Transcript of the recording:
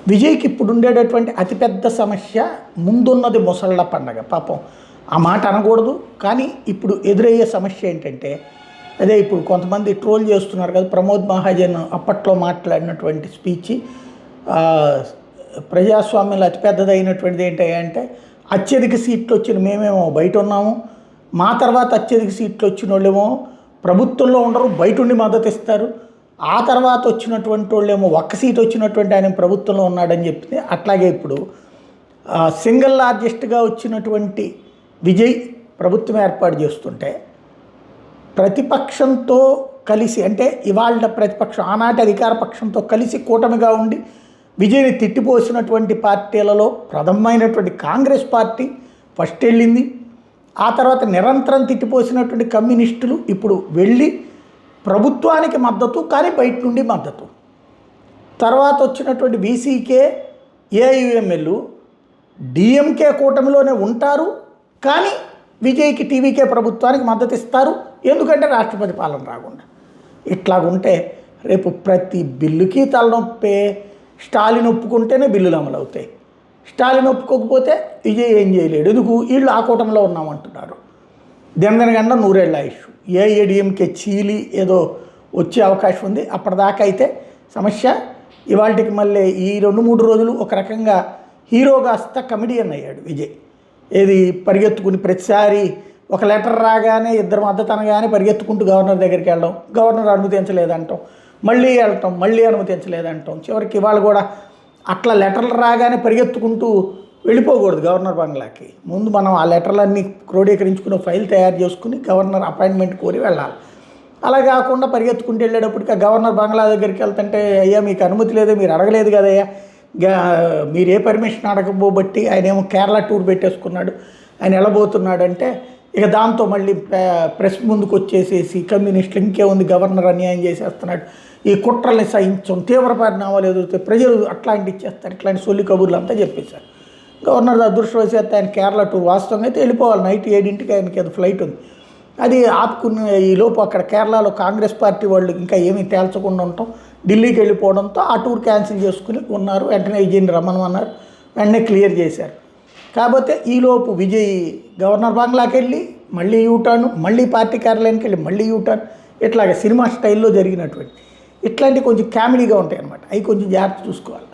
విజయ్కి ఇప్పుడు ఉండేటటువంటి అతిపెద్ద సమస్య ముందున్నది ముసళ్ళ పండగ. పాపం ఆ మాట అనకూడదు, కానీ ఇప్పుడు ఎదురయ్యే సమస్య ఏంటంటే అదే ఇప్పుడు కొంతమంది ట్రోల్ చేస్తున్నారు కదా. ప్రమోద్ మహాజన్ అప్పట్లో మాట్లాడినటువంటి స్పీచ్ ప్రజాస్వామ్యంలో అతిపెద్దదైనటువంటిది ఏంటంటే అత్యధిక సీట్లు వచ్చిన మేమేమో బయట ఉన్నాము, మా తర్వాత అత్యధిక సీట్లు వచ్చిన వాళ్ళేమో ప్రభుత్వంలో ఉండరు, బయట ఉండి మద్దతు ఇస్తారు, ఆ తర్వాత వచ్చినటువంటి వాళ్ళేమో ఒక్క సీట్ వచ్చినటువంటి ఆయన ప్రభుత్వంలో ఉన్నాడని చెప్తే, అట్లాగే ఇప్పుడు సింగిల్ లార్జెస్ట్గా వచ్చినటువంటి విజయ్ ప్రభుత్వం ఏర్పాటు చేస్తుంటే ప్రతిపక్షంతో కలిసి, అంటే ఇవాళ ప్రతిపక్షం ఆనాటి అధికార పక్షంతో కలిసి కూటమిగా ఉండి విజయ్ని తిట్టిపోసినటువంటి పార్టీలలో ప్రథమమైనటువంటి కాంగ్రెస్ పార్టీ ఫస్ట్ వెళ్ళింది. ఆ తర్వాత నిరంతరం తిట్టిపోసినటువంటి కమ్యూనిస్టులు ఇప్పుడు వెళ్ళి ప్రభుత్వానికి మద్దతు, కానీ బయట నుండి మద్దతు. తర్వాత వచ్చినటువంటి బీసీకే ఏఐయుఎంఎల్ డిఎంకే కూటమిలోనే ఉంటారు, కానీ విజయ్కి టీవీకే ప్రభుత్వానికి మద్దతు ఇస్తారు, ఎందుకంటే రాష్ట్రపతి పాలన రాకుండా. ఇట్లాగుంటే రేపు ప్రతి బిల్లుకి తలనొప్పే. స్టాలిన్ ఒప్పుకుంటేనే బిల్లులు అమలు అవుతాయి, స్టాలిన్ ఒప్పుకోకపోతే విజయ్ ఏం చేయలేడు. ఎందుకు? వీళ్ళు ఆ కూటమిలో ఉన్నామంటున్నారు. దినదినగండ నూరేళ్ల ఆయుష్. ఏఐఏడిఎంకే చీలి ఏదో వచ్చే అవకాశం ఉంది. అప్పటిదాకా అయితే సమస్య. ఇవాళకి మళ్ళీ ఈ 2-3 రోజులు ఒక రకంగా హీరో కాస్త కమెడియన్ అయ్యాడు విజయ్. ఏది పరిగెత్తుకుని ప్రతిసారి ఒక లెటర్ రాగానే ఇద్దరు మద్దతు అనగానే పరిగెత్తుకుంటూ గవర్నర్ దగ్గరికి వెళ్ళడం, గవర్నర్ అనుమతించలేదంటాం, మళ్ళీ వెళ్ళటం, మళ్ళీ అనుమతించలేదంటాం. చివరికి ఇవాళ కూడా అట్లా లెటర్లు రాగానే పరిగెత్తుకుంటూ వెళ్ళిపోకూడదు గవర్నర్ బంగ్లాకి. ముందు మనం ఆ లెటర్లన్నీ క్రోడీకరించుకుని ఫైల్ తయారు చేసుకుని గవర్నర్ అపాయింట్మెంట్ కోరి వెళ్ళాలి. అలా కాకుండా పరిగెత్తుకుంటూ వెళ్ళేటప్పటికి ఆ గవర్నర్ బంగ్లా దగ్గరికి వెళ్తుంటే, అయ్యా మీకు అనుమతి లేదు, మీరు అడగలేదు కదయ్యా, మీరు ఏ పర్మిషన్ అడగబోబట్టి ఆయన ఏమో కేరళ టూర్ పెట్టేసుకున్నాడు, ఆయన వెళ్ళబోతున్నాడంటే ఇక దాంతో మళ్ళీ ప్రెస్ ముందుకు వచ్చేసేసి కమ్యూనిస్టులు ఇంకేముంది గవర్నర్ అన్యాయం చేసేస్తున్నాడు, ఈ కుట్రల్ని సహించం, తీవ్ర పరిణామాలు ఎదురుతాయి, ప్రజలు అట్లాంటి ఇచ్చేస్తారు, ఇట్లాంటి సొల్లి కబుర్లు అంతా చెప్పేశారు. గవర్నర్ అదృష్టవశాత్తు ఆయన కేరళ టూర్ వాస్తవంగా అయితే వెళ్ళిపోవాలి, నైట్ 7ంటికి ఆయనకి అది ఫ్లైట్ ఉంది. అది ఆపుకుని ఈ లోపు అక్కడ కేరళలో కాంగ్రెస్ పార్టీ వాళ్ళు ఇంకా ఏమీ తేల్చకుండా ఉండటం, ఢిల్లీకి వెళ్ళిపోవడంతో ఆ టూర్ క్యాన్సిల్ చేసుకుని ఉన్నారు. వెంటనే విజయ్ని రమ్మనమన్నారు, వెంటనే క్లియర్ చేశారు. కాకపోతే ఈలోపు విజయ్ గవర్నర్ బంగ్లాకి వెళ్ళి మళ్ళీ యూటర్న్, మళ్ళీ పార్టీ కార్యాలయానికి వెళ్ళి మళ్ళీ యూటర్న్, ఇట్లాగే సినిమా స్టైల్లో జరిగినటువంటి ఇట్లాంటివి కొంచెం కామెడీగా ఉంటాయి అన్నమాట. అవి కొంచెం జాగ్రత్త చూసుకోవాలి.